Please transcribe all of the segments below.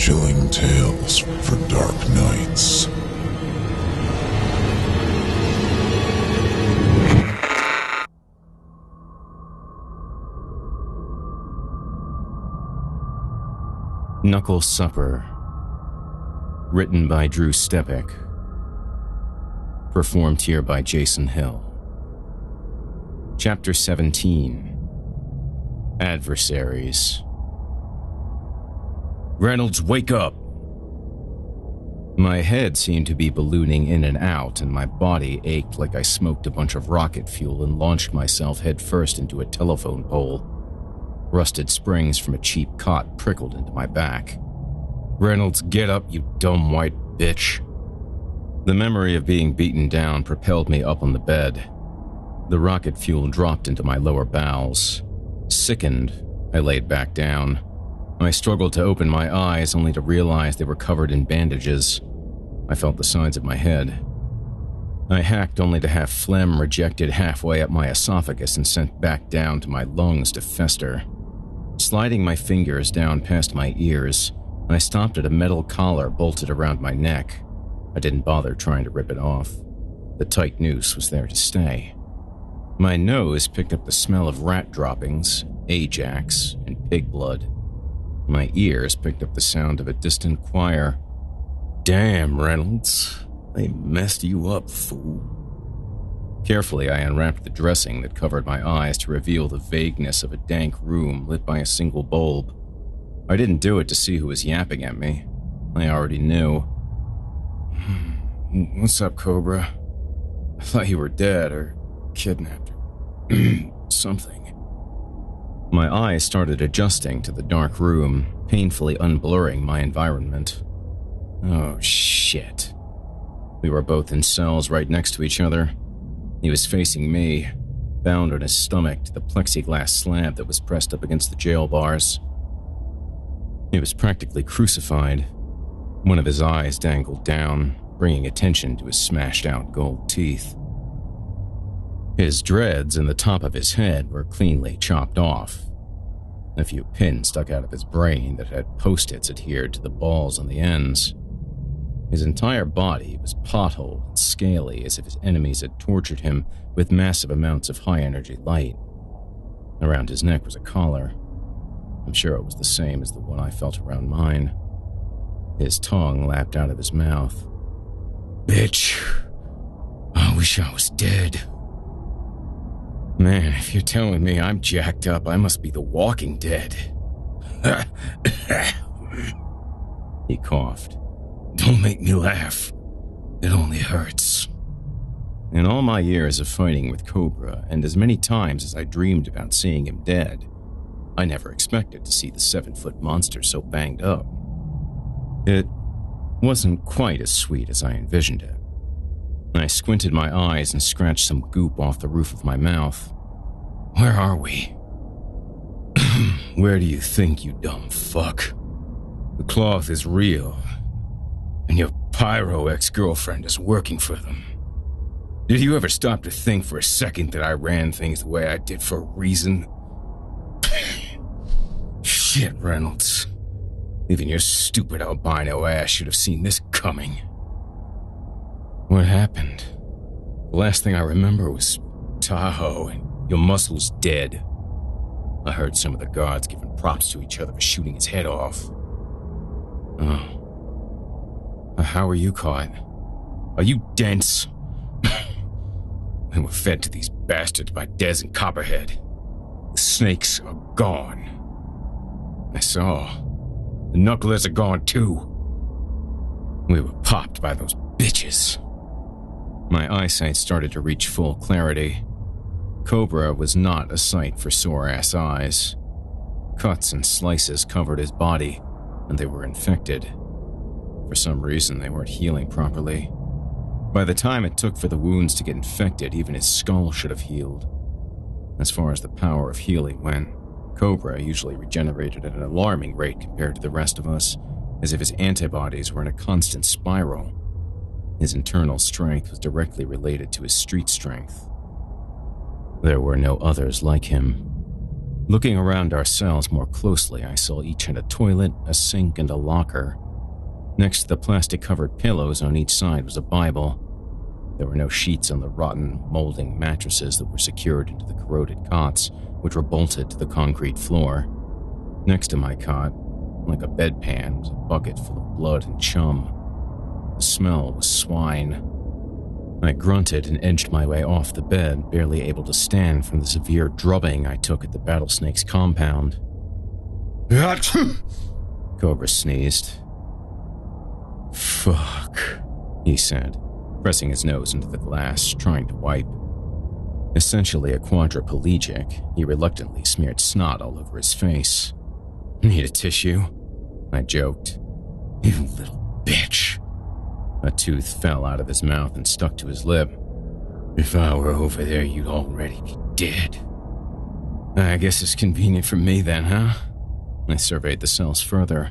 Chilling tales for dark nights. Knuckle Supper. Written by Drew Stepek. Performed here by Jason Hill. Chapter 17. Adversaries. Reynolds, wake up! My head seemed to be ballooning in and out, and my body ached like I smoked a bunch of rocket fuel and launched myself headfirst into a telephone pole. Rusted springs from a cheap cot prickled into my back. Reynolds, get up, you dumb white bitch. The memory of being beaten down propelled me up on the bed. The rocket fuel dropped into my lower bowels. Sickened, I laid back down. I struggled to open my eyes, only to realize they were covered in bandages. I felt the sides of my head. I hacked only to have phlegm rejected halfway up my esophagus and sent back down to my lungs to fester. Sliding my fingers down past my ears, I stopped at a metal collar bolted around my neck. I didn't bother trying to rip it off. The tight noose was there to stay. My nose picked up the smell of rat droppings, Ajax, and pig blood. My ears picked up the sound of a distant choir. Damn, Reynolds. They messed you up, fool. Carefully, I unwrapped the dressing that covered my eyes to reveal the vagueness of a dank room lit by a single bulb. I didn't do it to see who was yapping at me. I already knew. What's up, Cobra? I thought you were dead or kidnapped or something. My eyes started adjusting to the dark room, painfully unblurring my environment. Oh, shit. We were both in cells right next to each other. He was facing me, bound on his stomach to the plexiglass slab that was pressed up against the jail bars. He was practically crucified. One of his eyes dangled down, bringing attention to his smashed-out gold teeth. His dreads and the top of his head were cleanly chopped off. A few pins stuck out of his brain that had post-its adhered to the balls on the ends. His entire body was potholed and scaly, as if his enemies had tortured him with massive amounts of high-energy light. Around his neck was a collar. I'm sure it was the same as the one I felt around mine. His tongue lapped out of his mouth. Bitch, I wish I was dead. Man, if you're telling me I'm jacked up, I must be the Walking Dead. He coughed. Don't make me laugh. It only hurts. In all my years of fighting with Cobra, and as many times as I dreamed about seeing him dead, I never expected to see the 7-foot monster so banged up. It wasn't quite as sweet as I envisioned it. I squinted my eyes and scratched some goop off the roof of my mouth. Where are we? Where do you think, you dumb fuck? The cloth is real, and your pyro ex-girlfriend is working for them. Did you ever stop to think for a second that I ran things the way I did for a reason? Shit, Reynolds. Even your stupid albino ass should have seen this coming. What happened? The last thing I remember was Tahoe and your muscle's dead. I heard some of the guards giving props to each other for shooting his head off. Oh. How were you caught? Are you dense? We were fed to these bastards by Dez and Copperhead. The snakes are gone. I saw. The knucklers are gone too. We were popped by those bitches. My eyesight started to reach full clarity. Cobra was not a sight for sore-ass eyes. Cuts and slices covered his body, and they were infected. For some reason, they weren't healing properly. By the time it took for the wounds to get infected, even his skull should have healed. As far as the power of healing went, Cobra usually regenerated at an alarming rate compared to the rest of us, as if his antibodies were in a constant spiral. His internal strength was directly related to his street strength. There were no others like him. Looking around our cells more closely, I saw each had a toilet, a sink, and a locker. Next to the plastic-covered pillows on each side was a Bible. There were no sheets on the rotten, molding mattresses that were secured into the corroded cots, which were bolted to the concrete floor. Next to my cot, like a bedpan, was a bucket full of blood and chum. The smell was swine. I grunted and edged my way off the bed, barely able to stand from the severe drubbing I took at the Battlesnake's compound. Cobra sneezed. "Fuck," he said, pressing his nose into the glass, trying to wipe. Essentially a quadriplegic, he reluctantly smeared snot all over his face. "Need a tissue?" I joked. "You little bitch." A tooth fell out of his mouth and stuck to his lip. "If I were over there, you'd already be dead." "I guess it's convenient for me then, huh?" I surveyed the cells further.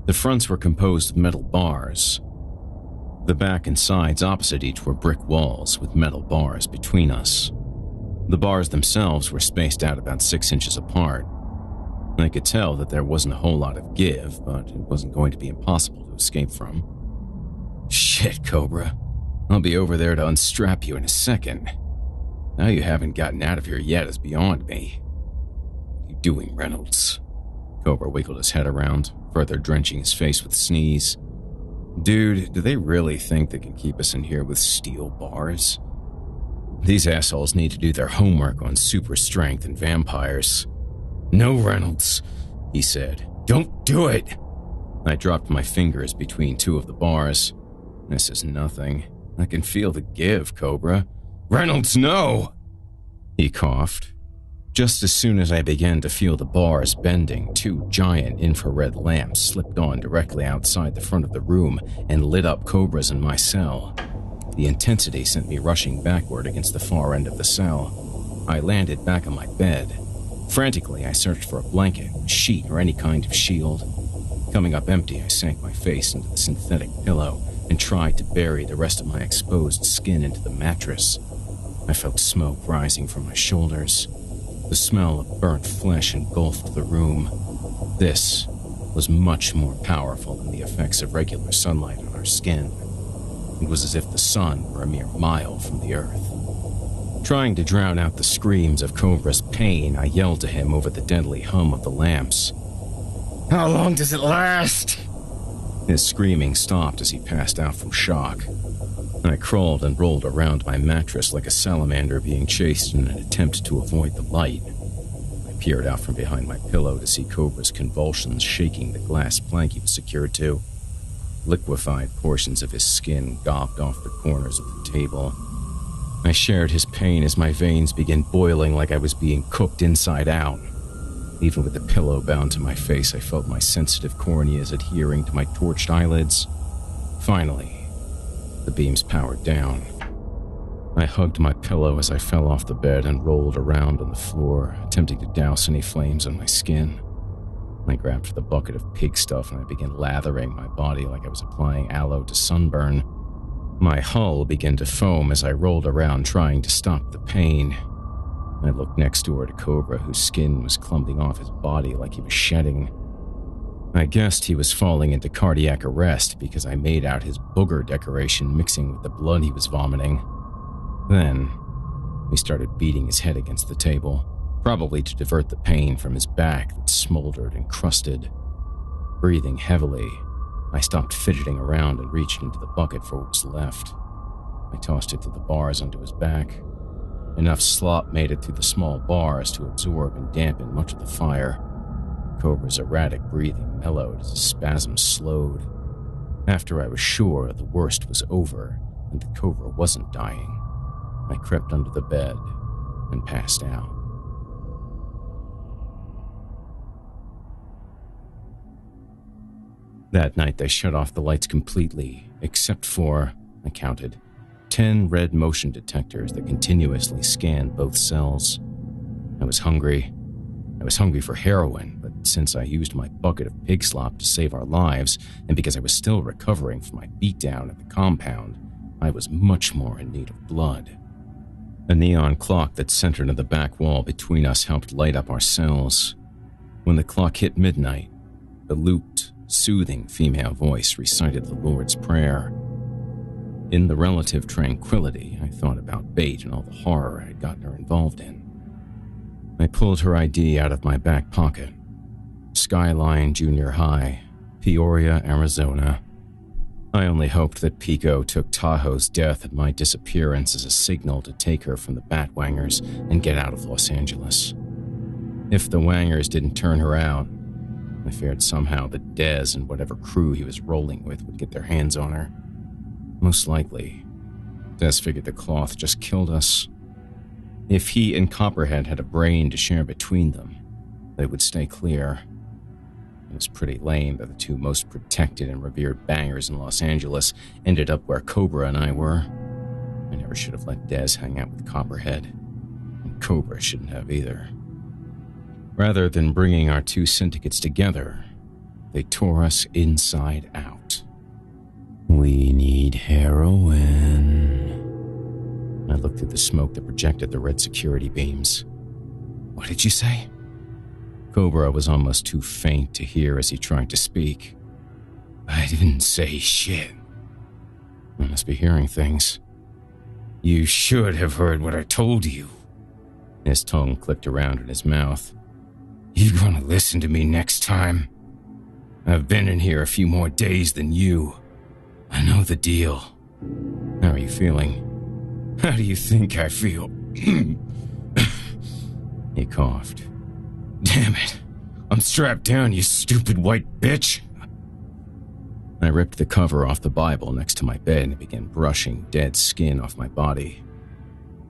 The fronts were composed of metal bars. The back and sides opposite each were brick walls with metal bars between us. The bars themselves were spaced out about 6 inches apart. I could tell that there wasn't a whole lot of give, but it wasn't going to be impossible to escape from. "Shit, Cobra. I'll be over there to unstrap you in a second. How you haven't gotten out of here yet is beyond me." "What are you doing, Reynolds?" Cobra wiggled his head around, further drenching his face with sneeze. "Dude, do they really think they can keep us in here with steel bars? These assholes need to do their homework on super strength and vampires." "No, Reynolds," he said. "Don't do it." I dropped my fingers between two of the bars. "This is nothing. I can feel the give, Cobra." "Reynolds, no!" He coughed. Just as soon as I began to feel the bars bending, 2 giant infrared lamps slipped on directly outside the front of the room and lit up Cobras in my cell. The intensity sent me rushing backward against the far end of the cell. I landed back on my bed. Frantically, I searched for a blanket, a sheet, or any kind of shield. Coming up empty, I sank my face into the synthetic pillow and tried to bury the rest of my exposed skin into the mattress. I felt smoke rising from my shoulders. The smell of burnt flesh engulfed the room. This was much more powerful than the effects of regular sunlight on our skin. It was as if the sun were a mere mile from the earth. Trying to drown out the screams of Cobra's pain, I yelled to him over the deadly hum of the lamps. "How long does it last?" His screaming stopped as he passed out from shock. I crawled and rolled around my mattress like a salamander being chased in an attempt to avoid the light. I peered out from behind my pillow to see Cobra's convulsions shaking the glass plank he was secured to. Liquefied portions of his skin gobbed off the corners of the table. I shared his pain as my veins began boiling like I was being cooked inside out. Even with the pillow bound to my face, I felt my sensitive corneas adhering to my torched eyelids. Finally, the beams powered down. I hugged my pillow as I fell off the bed and rolled around on the floor, attempting to douse any flames on my skin. I grabbed the bucket of pig stuff and I began lathering my body like I was applying aloe to sunburn. My hull began to foam as I rolled around trying to stop the pain. I looked next door to Cobra, whose skin was clumping off his body like he was shedding. I guessed he was falling into cardiac arrest because I made out his booger decoration mixing with the blood he was vomiting. Then, he started beating his head against the table, probably to divert the pain from his back that smoldered and crusted. Breathing heavily, I stopped fidgeting around and reached into the bucket for what was left. I tossed it through the bars onto his back. Enough slop made it through the small bars to absorb and dampen much of the fire. Cobra's erratic breathing mellowed as his spasms slowed. After I was sure the worst was over and the Cobra wasn't dying, I crept under the bed and passed out. That night, they shut off the lights completely, except for, I counted, 10 red motion detectors that continuously scanned both cells. I was hungry. I was hungry for heroin, but since I used my bucket of pig slop to save our lives, and because I was still recovering from my beatdown at the compound, I was much more in need of blood. A neon clock that centered in the back wall between us helped light up our cells. When the clock hit midnight, the looped, soothing female voice recited the Lord's Prayer. In the relative tranquility, I thought about Bate and all the horror I had gotten her involved in. I pulled her ID out of my back pocket. Skyline Junior High, Peoria, Arizona. I only hoped that Pico took Tahoe's death and my disappearance as a signal to take her from the Batwangers and get out of Los Angeles. If the Wangers didn't turn her out, I feared somehow that Dez and whatever crew he was rolling with would get their hands on her. Most likely, Dez figured the cloth just killed us. If he and Copperhead had a brain to share between them, they would stay clear. It was pretty lame that the two most protected and revered bangers in Los Angeles ended up where Cobra and I were. I never should have let Dez hang out with Copperhead, and Cobra shouldn't have either. Rather than bringing our two syndicates together, they tore us inside out. We need heroin. I looked through the smoke that projected the red security beams. What did you say? Cobra was almost too faint to hear as he tried to speak. I didn't say shit. I must be hearing things. You should have heard what I told you. His tongue clicked around in his mouth. You gonna listen to me next time? I've been in here a few more days than you. I know the deal. How are you feeling? How do you think I feel? He coughed. Damn it. I'm strapped down, you stupid white bitch. I ripped the cover off the Bible next to my bed and began brushing dead skin off my body.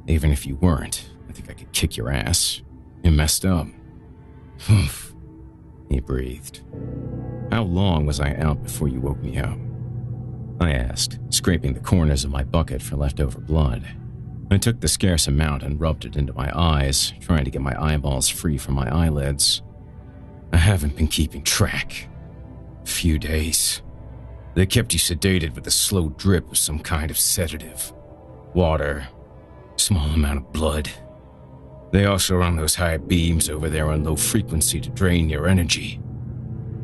Even if you weren't, I think I could kick your ass. You messed up. He breathed. How long was I out before you woke me up? I asked, scraping the corners of my bucket for leftover blood. I took the scarce amount and rubbed it into my eyes, trying to get my eyeballs free from my eyelids. I haven't been keeping track. A few days. They kept you sedated with a slow drip of some kind of sedative. Water. Small amount of blood. They also run those high beams over there on low frequency to drain your energy.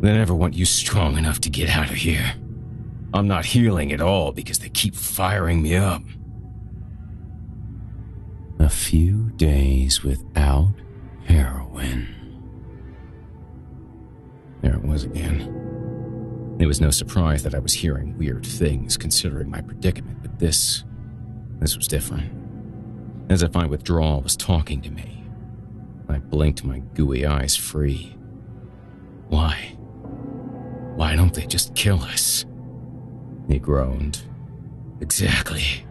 They never want you strong enough to get out of here. I'm not healing at all because they keep firing me up. A few days without heroin. There it was again. It was no surprise that I was hearing weird things considering my predicament, but this was different. As if my withdrawal was talking to me. I blinked my gooey eyes free. Why? Why don't they just kill us? He groaned. Exactly.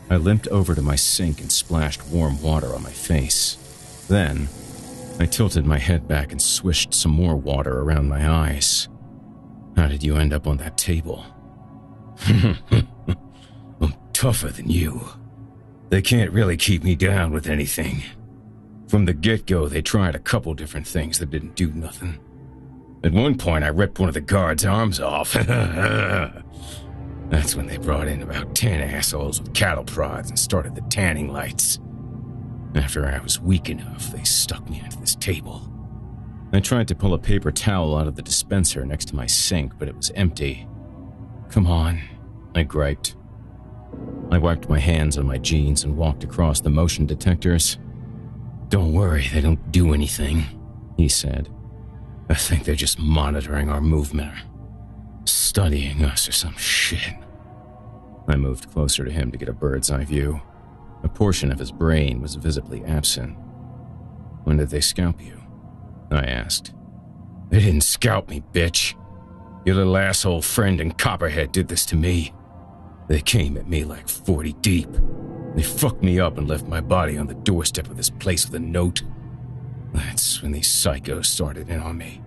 I limped over to my sink and splashed warm water on my face. Then, I tilted my head back and swished some more water around my eyes. How did you end up on that table? I'm tougher than you. They can't really keep me down with anything. From the get-go, they tried a couple different things that didn't do nothing. At one point, I ripped one of the guards' arms off. That's when they brought in about 10 assholes with cattle prods and started the tanning lights. After I was weak enough, they stuck me onto this table. I tried to pull a paper towel out of the dispenser next to my sink, but it was empty. Come on, I griped. I wiped my hands on my jeans and walked across the motion detectors. Don't worry, they don't do anything, he said. I think they're just monitoring our movement, studying us or some shit. I moved closer to him to get a bird's eye view. A portion of his brain was visibly absent. When did they scalp you? I asked. They didn't scalp me, bitch. Your little asshole friend and Copperhead did this to me. They came at me like 40 deep. They fucked me up and left my body on the doorstep of this place with a note. That's when these psychos started in on me.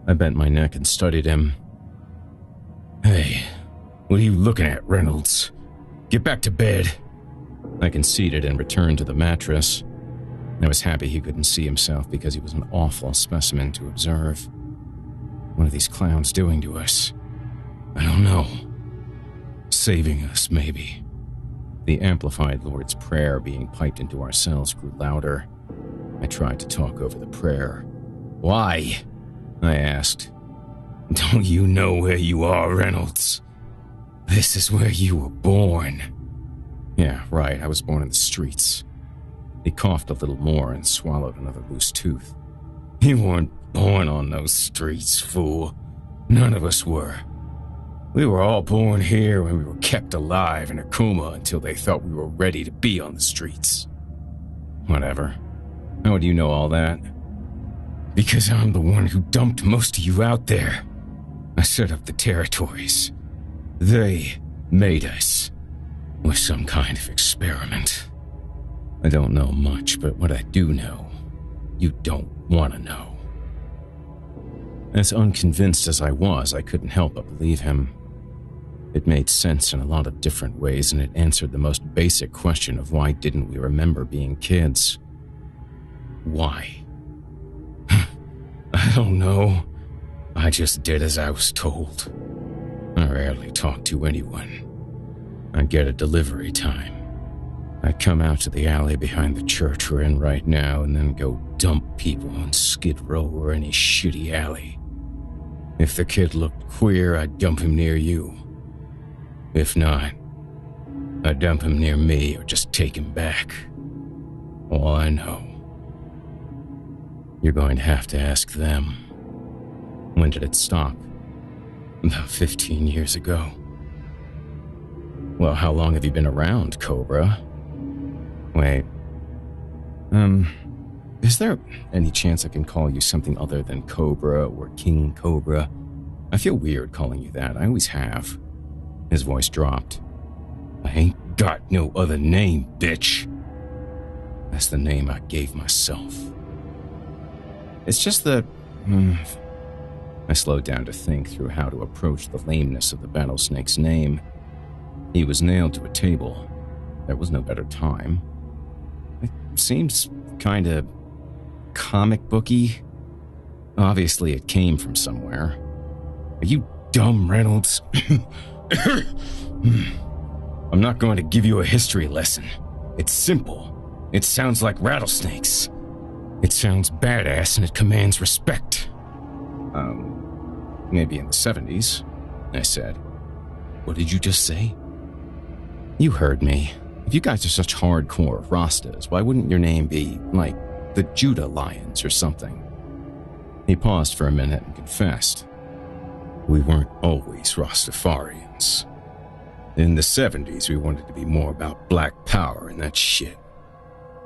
I bent my neck and studied him. Hey, what are you looking at, Reynolds? Get back to bed. I conceded and returned to the mattress. I was happy he couldn't see himself because he was an awful specimen to observe. What are these clowns doing to us? I don't know. Saving us, maybe. The amplified Lord's Prayer being piped into our cells grew louder. I tried to talk over the prayer. "Why?" I asked. "Don't you know where you are, Reynolds? This is where you were born." "Yeah, right, I was born in the streets." He coughed a little more and swallowed another loose tooth. "You weren't born on those streets, fool. None of us were. We were all born here when we were kept alive in a coma until they thought we were ready to be on the streets." "Whatever. How do you know all that?" "Because I'm the one who dumped most of you out there. I set up the territories. They made us. With some kind of experiment. I don't know much, but what I do know, you don't want to know." As unconvinced as I was, I couldn't help but believe him. It made sense in a lot of different ways, and it answered the most basic question of why didn't we remember being kids? Why? I don't know. I just did as I was told. I rarely talked to anyone. I'd get a delivery time. I'd come out to the alley behind the church we're in right now and then go dump people on Skid Row or any shitty alley. If the kid looked queer, I'd dump him near you. If not, I'd dump him near me or just take him back. All I know. You're going to have to ask them. When did it stop? About 15 years ago. Well, how long have you been around, Cobra? Wait. Is there any chance I can call you something other than Cobra or King Cobra? I feel weird calling you that. I always have. His voice dropped. I ain't got no other name, bitch. That's the name I gave myself. It's just that... I slowed down to think through how to approach the lameness of the Battlesnake's name. He was nailed to a table. There was no better time. It seems kinda comic booky. Obviously it came from somewhere. Are you dumb, Reynolds? I'm not going to give you a history lesson. It's simple. It sounds like rattlesnakes. It sounds badass and it commands respect. Maybe in the 70s, I said. What did you just say? You heard me. If you guys are such hardcore Rastas, why wouldn't your name be, like, the Judah Lions or something? He paused for a minute and confessed. We weren't always Rastafarians. In the 70s, we wanted to be more about black power and that shit.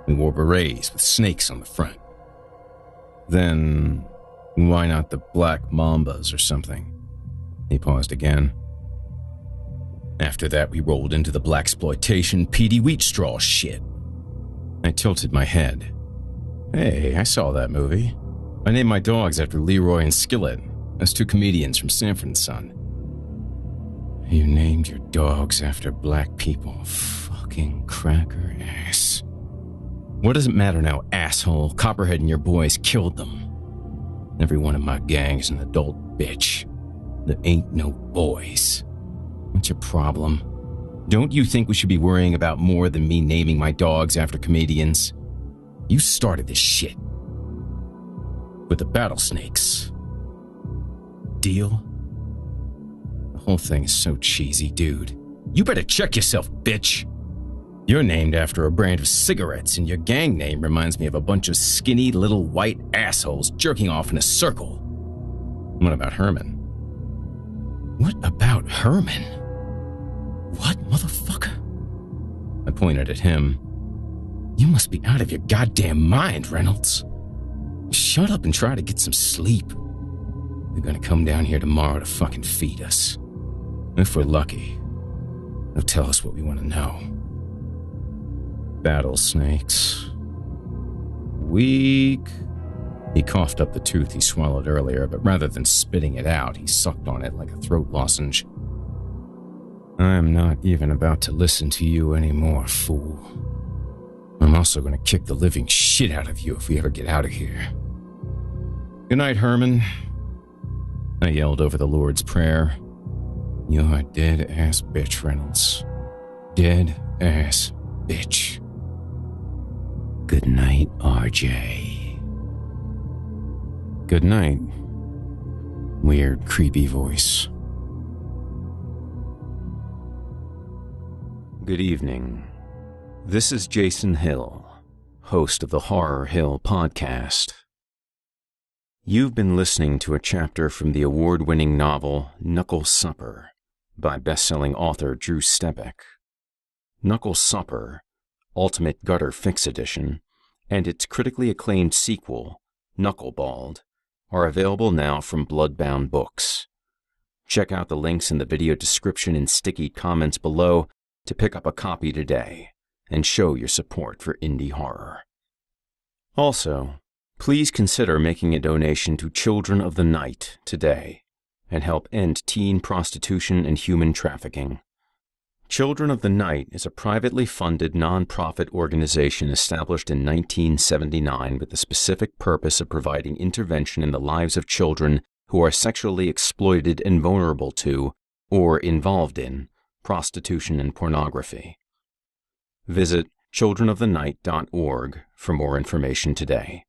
We wore berets with snakes on the front. Then, why not the Black Mambas or something? He paused again. After that, we rolled into the blaxploitation Petey Wheatstraw shit. I tilted my head. Hey, I saw that movie. I named my dogs after Leroy and Skillet, as two comedians from Sanford & Son. You named your dogs after black people, fucking cracker ass. What does it matter now, asshole? Copperhead and your boys killed them. Every one of my gang's an adult bitch. There ain't no boys. What's your problem? Don't you think we should be worrying about more than me naming my dogs after comedians? You started this shit. With the Battlesnakes. Deal? The whole thing is so cheesy, dude. You better check yourself, bitch. You're named after a brand of cigarettes, and your gang name reminds me of a bunch of skinny little white assholes jerking off in a circle. What about Herman? What about Herman? What, motherfucker? I pointed at him. You must be out of your goddamn mind, Reynolds. Shut up and try to get some sleep. They're gonna come down here tomorrow to fucking feed us. If we're lucky, they'll tell us what we want to know. Battlesnakes. Weak. He coughed up the tooth he swallowed earlier, but rather than spitting it out, he sucked on it like a throat lozenge. I'm not even about to listen to you anymore, fool. I'm also going to kick the living shit out of you if we ever get out of here. Good night, Herman. I yelled over the Lord's Prayer. You're a dead-ass bitch, Reynolds. Dead ass bitch. Good night, RJ. Good night. Weird, creepy voice. Good evening. This is Jason Hill, host of the Horror Hill podcast. You've been listening to a chapter from the award-winning novel Knuckle Supper by best-selling author Drew Stepek. Knuckle Supper, Ultimate Gutter Fix Edition, and its critically acclaimed sequel, Knuckleballed, are available now from Bloodbound Books. Check out the links in the video description and sticky comments below to pick up a copy today and show your support for indie horror. Also, please consider making a donation to Children of the Night today and help end teen prostitution and human trafficking. Children of the Night is a privately funded non-profit organization established in 1979 with the specific purpose of providing intervention in the lives of children who are sexually exploited and vulnerable to, or involved in, prostitution and pornography. Visit childrenofthenight.org for more information today.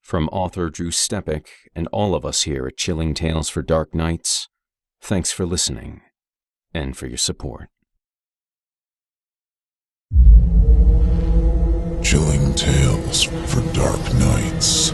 From author Drew Stepek and all of us here at Chilling Tales for Dark Nights, thanks for listening and for your support. Chilling Tales for Dark Nights.